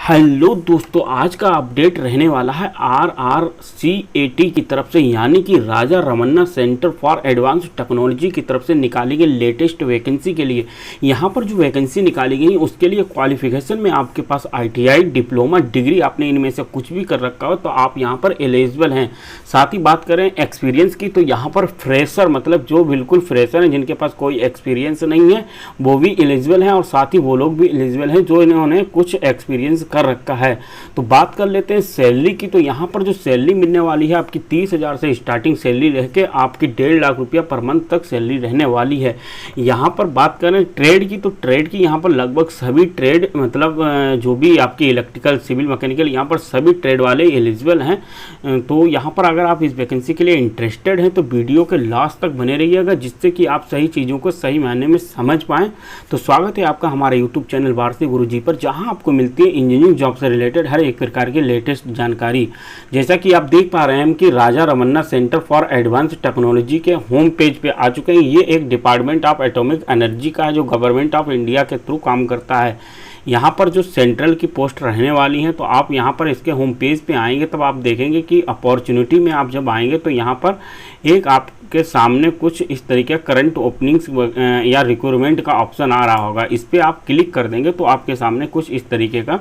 Hello दोस्तों, आज का अपडेट रहने वाला है RRCAT की तरफ से, यानी कि Raja Ramanna centre for advance technology की तरफ से निकाली गई लेटेस्ट वैकेंसी के लिए। यहाँ पर जो वैकेंसी निकाली गई उसके लिए क्वालिफिकेशन में आपके पास ITI डिप्लोमा डिग्री, आपने इनमें से कुछ भी कर रखा हो तो आप यहाँ पर एलिजिबल हैं। साथ ही बात करें एक्सपीरियंस की तो यहाँ पर फ्रेशर, मतलब जो बिल्कुल फ्रेशर हैं, जिनके पास कोई एक्सपीरियंस नहीं है, वो भी एलिजिबल हैं, और साथ ही वो लोग भी एलिजिबल हैं जो इन्होंने कुछ एक्सपीरियंस कर रखा है। तो बात कर लेते हैं सैलरी की। तो यहाँ पर जो सैलरी मिलने वाली है आपकी 30,000 से स्टार्टिंग सैलरी रह के आपकी 1.5 लाख रुपया पर मंथ तक सैलरी रहने वाली है। यहाँ पर बात करें ट्रेड की, तो ट्रेड की यहाँ पर लगभग सभी ट्रेड, मतलब जो भी आपकी इलेक्ट्रिकल, सिविल, मैकेनिकल, यहाँ पर सभी ट्रेड वाले एलिजिबल हैं। तो यहाँ पर अगर आप इस वैकेंसी के लिए इंटरेस्टेड हैं तो वीडियो के लास्ट तक बने रहिएगा, जिससे कि आप सही चीज़ों को सही मायने में समझ पाएँ। तो स्वागत है आपका हमारे यूट्यूब चैनल वारसी गुरुजी पर, जहाँ आपको मिलती है इंजीनियरिंग जॉब से रिलेटेड हर एक प्रकार की लेटेस्ट जानकारी। जैसा कि आप देख पा रहे हैं कि Raja Ramanna centre for advance technology के होम पेज पे आ चुके हैं। ये एक डिपार्टमेंट ऑफ एटॉमिक एनर्जी का है जो गवर्नमेंट ऑफ इंडिया के थ्रू काम करता है। यहाँ पर जो सेंट्रल की पोस्ट रहने वाली हैं, तो आप यहाँ पर इसके होम पेज पे आएंगे तब आप देखेंगे कि अपॉर्चुनिटी में आप जब आएंगे तो यहाँ पर एक आपके सामने कुछ इस तरीके करंट ओपनिंग्स या रिक्रूटमेंट का ऑप्शन आ रहा होगा। इस पर आप क्लिक कर देंगे तो आपके सामने कुछ इस तरीके का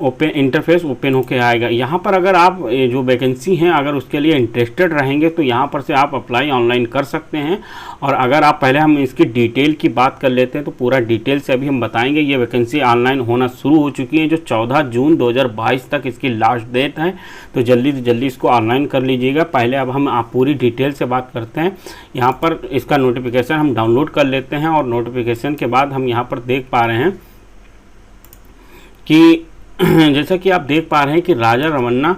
इंटरफेस ओपन होके आएगा। यहाँ पर अगर आप जो वैकेंसी हैं अगर उसके लिए इंटरेस्टेड रहेंगे तो यहाँ पर से आप अप्लाई ऑनलाइन कर सकते हैं। और अगर आप पहले हम इसकी डिटेल की बात कर लेते हैं तो पूरा डिटेल से अभी हम बताएंगे। ये वैकेंसी ऑनलाइन होना शुरू हो चुकी है, जो 14 जून 2022 तक इसकी लास्ट डेट है। तो जल्दी से जल्दी इसको ऑनलाइन कर लीजिएगा। पहले अब हम आप पूरी डिटेल से बात करते हैं। यहाँ पर इसका नोटिफिकेशन हम डाउनलोड कर लेते हैं, और नोटिफिकेशन के बाद हम यहाँ पर देख पा रहे हैं कि जैसा कि आप देख पा रहे हैं कि Raja Ramanna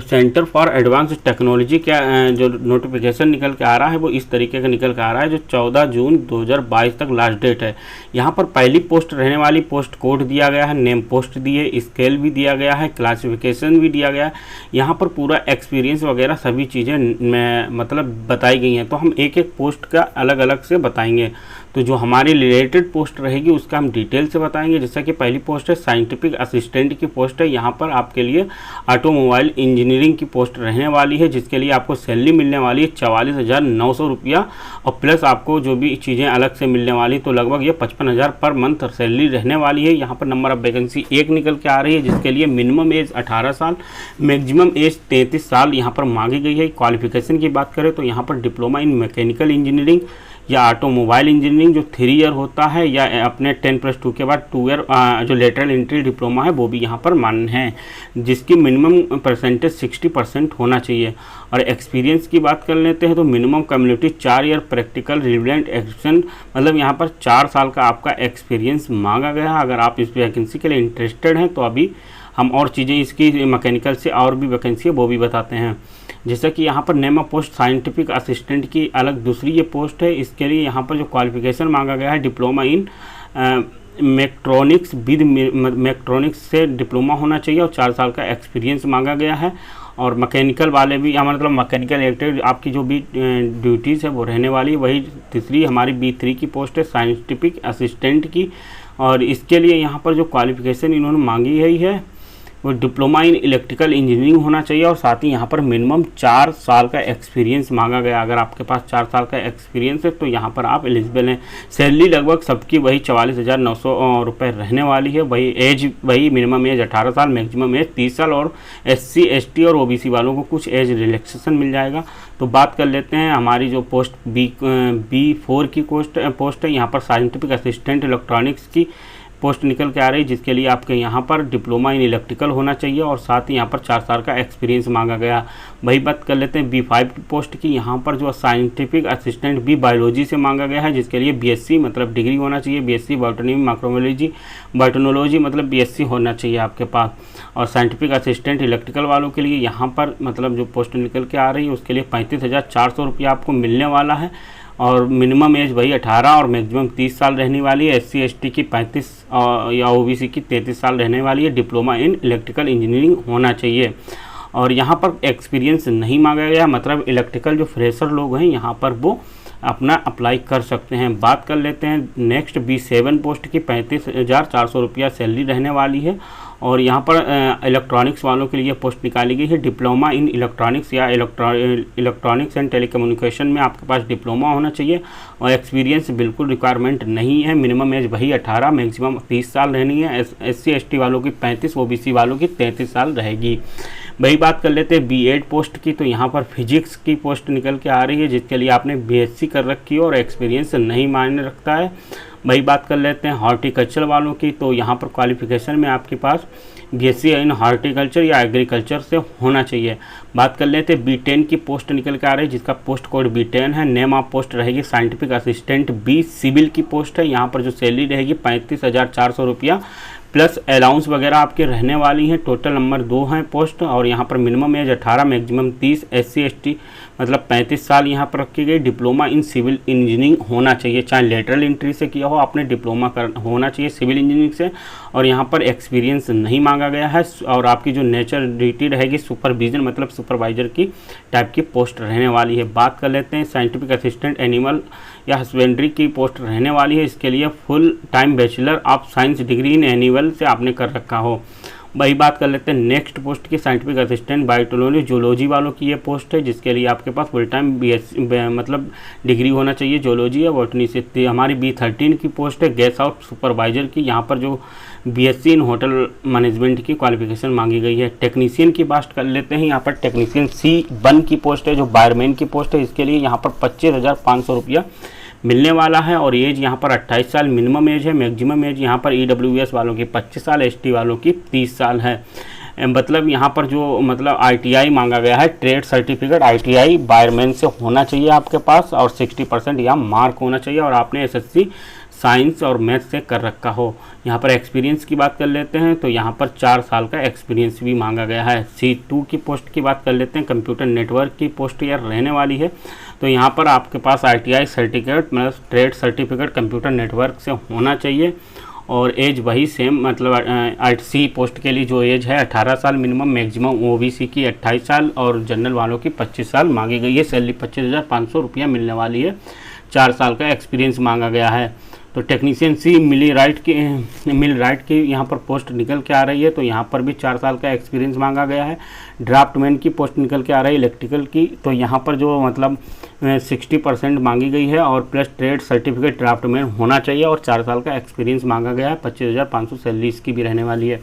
centre for advance technology का जो नोटिफिकेशन निकल के आ रहा है वो इस तरीके का निकल के आ रहा है, जो 14 जून 2022 तक लास्ट डेट है। यहाँ पर पहली पोस्ट रहने वाली, पोस्ट कोड दिया गया है, नेम पोस्ट दिए, स्केल भी दिया गया है, क्लासिफिकेशन भी दिया गया है। यहाँ पर पूरा एक्सपीरियंस वगैरह सभी चीज़ें मतलब बताई गई हैं। तो हम एक एक पोस्ट का अलग अलग से बताएंगे। तो जो हमारी रिलेटेड पोस्ट रहेगी उसका हम डिटेल से बताएंगे। जैसा कि पहली पोस्ट है साइंटिफिक असिस्टेंट की पोस्ट है। यहाँ पर आपके लिए ऑटोमोबाइल इंजीनियरिंग की पोस्ट रहने वाली है, जिसके लिए आपको सैलरी मिलने वाली है 44,900 रुपया, और प्लस आपको जो भी चीज़ें अलग से मिलने वाली, तो लगभग ये 55,000 पर मंथ सैलरी रहने वाली है। यहाँ पर नंबर ऑफ वैकेंसी 1 निकल के आ रही है, जिसके लिए मिनिमम एज 18 साल, मैक्सिमम एज 33 साल यहाँ पर मांगी गई है। क्वालिफिकेशन की बात करें तो यहाँ पर डिप्लोमा इन मैकेनिकल इंजीनियरिंग या ऑटोमोबाइल इंजीनियरिंग जो 3 ईयर होता है, या अपने 10+2 के बाद 2 ईयर जो लेटरल एंट्री डिप्लोमा है वो भी यहाँ पर मान्य है, जिसकी मिनिमम परसेंटेज 60% होना चाहिए। और एक्सपीरियंस की बात कर लेते हैं तो minimum community 4 year practical relevant experience, मतलब यहाँ पर 4 साल का आपका एक्सपीरियंस मांगा गया है। अगर आप इस वैकेंसी के लिए इंटरेस्टेड हैं तो अभी हम और चीज़ें इसकी मैकेनिकल से और भी वैकेंसी है वो भी बताते हैं। जैसा कि यहाँ पर name of post scientific assistant की अलग दूसरी ये पोस्ट है। इसके लिए यहाँ पर जो क्वालिफिकेशन मांगा गया है डिप्लोमा इन मैक्ट्रॉनिक्स विद मैक्ट्रॉनिक्स से डिप्लोमा होना चाहिए, और 4 साल का एक्सपीरियंस मांगा गया है। और मैकेनिकल वाले भी, मतलब मैकेनिकल इलेक्ट्रिक आपकी जो भी ड्यूटीज़ है वो रहने वाली। वही तीसरी हमारी B3 की पोस्ट है साइंटिफिक असिस्टेंट की, और इसके लिए यहाँ पर जो क्वालिफिकेशन इन्होंने मांगी है वो डिप्लोमा इन इलेक्ट्रिकल इंजीनियरिंग होना चाहिए, और साथ ही यहाँ पर मिनिमम 4 साल का एक्सपीरियंस मांगा गया। अगर आपके पास 4 साल का एक्सपीरियंस है तो यहाँ पर आप एलिजिबल हैं। सैलरी लगभग सबकी वही 44,900 रुपये रहने वाली है। वही मिनिमम एज 18 साल, मैक्सिमम एज 30 साल, और SC ST और OBC वालों को कुछ एज रिलैक्सेशन मिल जाएगा। तो बात कर लेते हैं हमारी जो पोस्ट B4 की पोस्ट है। यहाँ पर साइंटिफिक असिस्टेंट इलेक्ट्रॉनिक्स की पोस्ट निकल के आ रही है, जिसके लिए आपके यहाँ पर डिप्लोमा इन इलेक्ट्रिकल होना चाहिए, और साथ ही यहाँ पर 4 साल का एक्सपीरियंस मांगा गया। वही बात कर लेते हैं B5 पोस्ट की। यहाँ पर जो साइंटिफिक असिस्टेंट भी बायोलॉजी से मांगा गया है, जिसके लिए BSc मतलब डिग्री होना चाहिए। BSc बॉटनी बायोटेक्नोलॉजी मतलब BSc होना चाहिए आपके पास। और साइंटिफिक असिस्टेंट इलेक्ट्रिकल वालों के लिए यहाँ पर मतलब जो पोस्ट निकल के आ रही है उसके लिए 35,400 रुपया आपको मिलने वाला है, और मिनिमम एज वही 18 और मैक्सिमम 30 साल रहने वाली है। SC ST की 35 या OBC की 33 साल रहने वाली है। डिप्लोमा इन इलेक्ट्रिकल इंजीनियरिंग होना चाहिए, और यहाँ पर एक्सपीरियंस नहीं मांगा गया, मतलब इलेक्ट्रिकल जो फ्रेशर लोग हैं यहाँ पर वो अपना अप्लाई कर सकते हैं। बात कर लेते हैं नेक्स्ट B7 पोस्ट की 35,400 रुपया सैलरी रहने वाली है, और यहाँ पर इलेक्ट्रॉनिक्स वालों के लिए पोस्ट निकाली गई है। डिप्लोमा इन इलेक्ट्रॉनिक्स या इलेक्ट्रॉनिक्स एंड टेलीकम्युनिकेशन में आपके पास डिप्लोमा होना चाहिए और एक्सपीरियंस बिल्कुल रिक्वायरमेंट नहीं है। मिनिमम एज वही 18, मैक्सिमम 30 साल रहनी है। SC ST वालों की 35, OBC वालों की 33 साल रहेगी। वही बात कर लेते हैं B.Ed पोस्ट की। तो यहाँ पर फिजिक्स की पोस्ट निकल के आ रही है, जिसके लिए आपने BSc कर रखी है और एक्सपीरियंस नहीं मायने रखता है। वही बात कर लेते हैं हॉर्टिकल्चर वालों की। तो यहाँ पर क्वालिफिकेशन में आपके पास BSc इन हॉर्टिकल्चर या एग्रीकल्चर से होना चाहिए। बात कर लेते हैं B10 की पोस्ट निकल के आ रही है, जिसका पोस्ट कोड B10 है। नेम ऑफ पोस्ट रहेगी साइंटिफिक असिस्टेंट B सिविल की पोस्ट है। यहाँ पर जो सैलरी रहेगी 35,400 रुपया प्लस अलाउंस वगैरह आपके रहने वाली हैं। टोटल नंबर 2 हैं पोस्ट और यहाँ पर minimum age 18, maximum 30, SC ST मतलब 35 साल यहाँ पर रखी गई। डिप्लोमा इन सिविल इंजीनियरिंग होना चाहिए, चाहे लेटरल एंट्री से किया हो, आपने डिप्लोमा होना चाहिए सिविल इंजीनियरिंग से। और यहाँ पर एक्सपीरियंस नहीं मांगा गया है और आपकी जो नेचर ड्यूटी रहेगी सुपरविजन मतलब सुपरवाइजर की टाइप की पोस्ट रहने वाली है। बात कर लेते हैं साइंटिफिक असिस्टेंट एनिमल या हस्बेंड्री की पोस्ट रहने वाली है। इसके लिए full time bachelor of science degree in animal से आपने कर रखा हो। वही बात कर लेते हैं नेक्स्ट पोस्ट की साइंटिफिक असिस्टेंट बायोटेक्नोलॉजी जूलॉजी वालों की ये पोस्ट है, जिसके लिए आपके पास फुल टाइम मतलब डिग्री होना चाहिए जूलॉजी या बॉटनी से। हमारी B13 की पोस्ट है गेस्ट हाउस सुपरवाइजर की। यहाँ पर जो BSc इन होटल मैनेजमेंट की क्वालिफिकेशन मांगी गई है। टेक्नीशियन की बात कर लेते हैं। यहाँ पर टेक्नीशियन C1 की पोस्ट है जो वायरमैन की पोस्ट है। इसके लिए यहाँ पर 25,500 रुपया मिलने वाला है और एज यहाँ पर 28 साल मिनिमम एज है। मैक्सिमम एज यहाँ पर EWS वालों की 25 साल, ST वालों की 30 साल है। मतलब यहाँ पर जो मतलब ITI मांगा गया है, ट्रेड सर्टिफिकेट ITI वायरमैन से होना चाहिए आपके पास और 60% या मार्क होना चाहिए और आपने SSC साइंस और मैथ से कर रखा हो। यहाँ पर एक्सपीरियंस की बात कर लेते हैं तो यहाँ पर 4 साल का एक्सपीरियंस भी मांगा गया है। C2 की पोस्ट की बात कर लेते हैं। कंप्यूटर नेटवर्क की पोस्ट यार रहने वाली है। तो यहाँ पर आपके पास ITI सर्टिफिकेट मतलब ट्रेड सर्टिफिकेट कंप्यूटर नेटवर्क से होना चाहिए और एज वही सेम मतलब ITC पोस्ट के लिए जो एज है 18 साल मिनिमम, मैक्सिमम OBC की 28 साल और जनरल वालों की 25 साल मांगी गई है। सैलरी 25,500 रुपया मिलने वाली है। 4 साल का एक्सपीरियंस मांगा गया है। तो टेक्नीशियन C मिल राइट की यहाँ पर पोस्ट निकल के आ रही है। तो यहाँ पर भी 4 साल का एक्सपीरियंस मांगा गया है। ड्राफ्टमैन की पोस्ट निकल के आ रही है इलेक्ट्रिकल की। तो यहाँ पर जो मतलब 60% मांगी गई है और प्लस ट्रेड सर्टिफिकेट ड्राफ्टमैन होना चाहिए और 4 साल का एक्सपीरियंस मांगा गया है। 25,500 सैलरी इसकी भी रहने वाली है।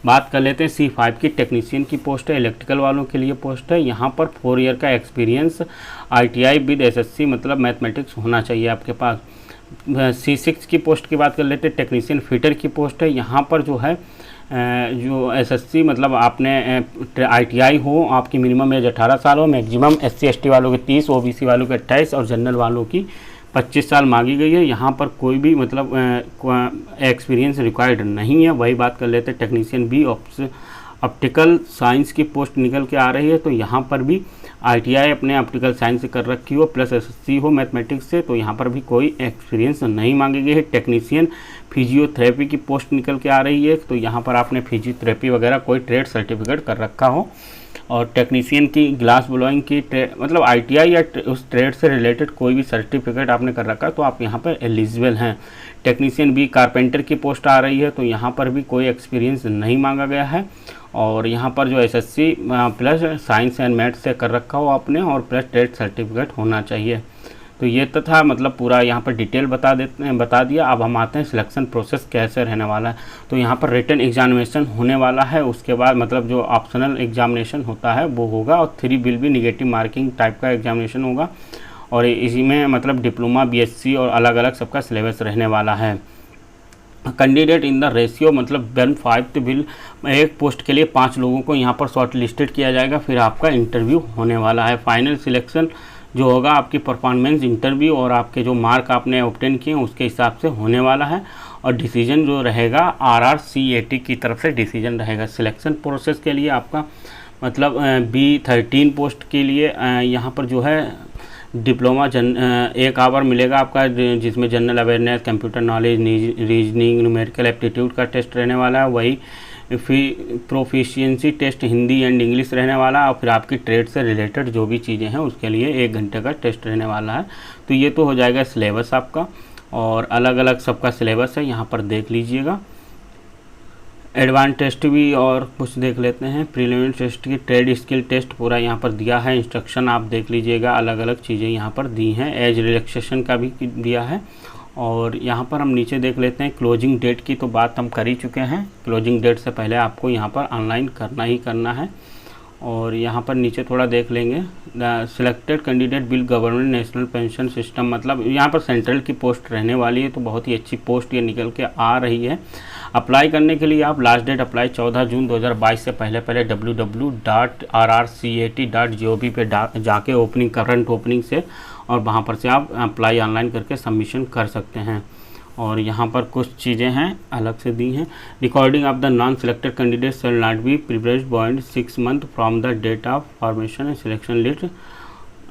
बात कर लेते हैं C5 की टेक्नीशियन की पोस्ट है, इलेक्ट्रिकल वालों के लिए पोस्ट है। यहाँ पर 4 ईयर का एक्सपीरियंस ITI विद SSC मतलब मैथमेटिक्स होना चाहिए आपके पास। C6 की पोस्ट की बात कर लेते हैं। टेक्नीशियन फिटर की पोस्ट है। यहाँ पर जो है जो SSC मतलब आपने ITI हो, आपकी मिनिमम एज 18 साल हो, मैक्सिमम SC ST वालों के 30, OBC वालों के 28 और जनरल वालों की 25 साल मांगी गई है। यहाँ पर कोई भी मतलब एक्सपीरियंस रिक्वायर्ड नहीं है। वही बात कर लेते हैं टेक्नीशियन B ऑप्टिकल साइंस की पोस्ट निकल के आ रही है। तो यहाँ पर भी ITI अपने ऑप्टिकल साइंस से कर रखी हो प्लस SSC हो मैथमेटिक्स से, तो यहाँ पर भी कोई एक्सपीरियंस नहीं मांगी गई है। टेक्नीशियन फिजियोथेरेपी की पोस्ट निकल के आ रही है। तो यहाँ पर आपने फिजियोथेरेपी वगैरह कोई ट्रेड सर्टिफिकेट कर रखा हो और टेक्नीशियन की ग्लास ब्लोइंग की मतलब ITI या उस ट्रेड से रिलेटेड कोई भी सर्टिफिकेट आपने कर रखा तो आप यहाँ पर एलिजिबल हैं। टेक्नीशियन B कारपेंटर की पोस्ट आ रही है। तो यहाँ पर भी कोई एक्सपीरियंस नहीं मांगा गया है और यहाँ पर जो SSC plus science and math से कर रखा हो आपने और प्लस ट्रेड सर्टिफिकेट होना चाहिए। तो ये तो था मतलब पूरा यहाँ पर डिटेल बता दिया। अब हम आते हैं सिलेक्शन प्रोसेस कैसे रहने वाला है। तो यहाँ पर रिटन एग्जामिनेशन होने वाला है, उसके बाद मतलब जो ऑप्शनल एग्जामिनेशन होता है वो होगा और 3 will be negative marking type का एग्जामिनेशन होगा और इसी में मतलब डिप्लोमा BSc और अलग अलग सबका सिलेबस रहने वाला है। कैंडिडेट इन द रेशियो मतलब 1:5 तो बिल एक पोस्ट के लिए 5 लोगों को यहाँ पर शॉर्ट लिस्टेड किया जाएगा, फिर आपका इंटरव्यू होने वाला है। फाइनल सिलेक्शन जो होगा आपकी परफॉर्मेंस इंटरव्यू और आपके जो मार्क आपने ऑब्टेन किए उसके हिसाब से होने वाला है और डिसीजन जो रहेगा RRCAT की तरफ से डिसीजन रहेगा। सिलेक्शन प्रोसेस के लिए आपका मतलब B13 पोस्ट के लिए यहाँ पर जो है डिप्लोमा 1 आवर मिलेगा आपका, जिसमें general awareness, computer knowledge, reasoning, numerical aptitude का टेस्ट रहने वाला है। वही फिर proficiency test Hindi and English रहने वाला है और फिर आपकी ट्रेड से रिलेटेड जो भी चीज़ें हैं उसके लिए 1 घंटे का टेस्ट रहने वाला है। तो ये तो हो जाएगा सिलेबस आपका और अलग अलग सबका सिलेबस है, यहाँ पर देख लीजिएगा। एडवांस टेस्ट भी और कुछ देख लेते हैं। प्रीलिमिनरी टेस्ट की ट्रेड स्किल टेस्ट पूरा यहाँ पर दिया है, इंस्ट्रक्शन आप देख लीजिएगा, अलग अलग चीज़ें यहाँ पर दी हैं। एज रिलैक्सेशन का भी दिया है। और यहाँ पर हम नीचे देख लेते हैं क्लोजिंग डेट की तो बात हम कर ही चुके हैं। क्लोजिंग डेट से पहले आपको यहाँ पर ऑनलाइन करना ही करना है। और यहाँ पर नीचे थोड़ा देख लेंगे, the selected candidate will government national pension system, मतलब यहाँ पर सेंट्रल की पोस्ट रहने वाली है, तो बहुत ही अच्छी पोस्ट ये निकल के आ रही है। अप्लाई करने के लिए आप लास्ट डेट अप्लाई 14 जून 2022 से पहले www.rrcat.gov पे जाके ओपनिंग करंट ओपनिंग से और वहाँ पर से आप अप्लाई ऑनलाइन करके सबमिशन कर सकते हैं। और यहाँ पर कुछ चीज़ें हैं अलग से दी हैं। Recording of the non selected candidate shall not be privileged beyond 6 month from the date of formation and selection list.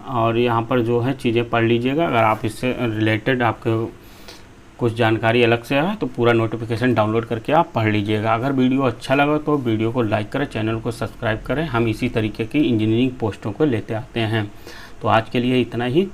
और यहाँ पर जो है चीज़ें पढ़ लीजिएगा, अगर आप इससे रिलेटेड आपको कुछ जानकारी अलग से है तो पूरा नोटिफिकेशन डाउनलोड करके आप पढ़ लीजिएगा। अगर वीडियो अच्छा लगा तो वीडियो को लाइक करें, चैनल को सब्सक्राइब करें। हम इसी तरीके की इंजीनियरिंग पोस्टों को लेते आते हैं। तो आज के लिए इतना ही।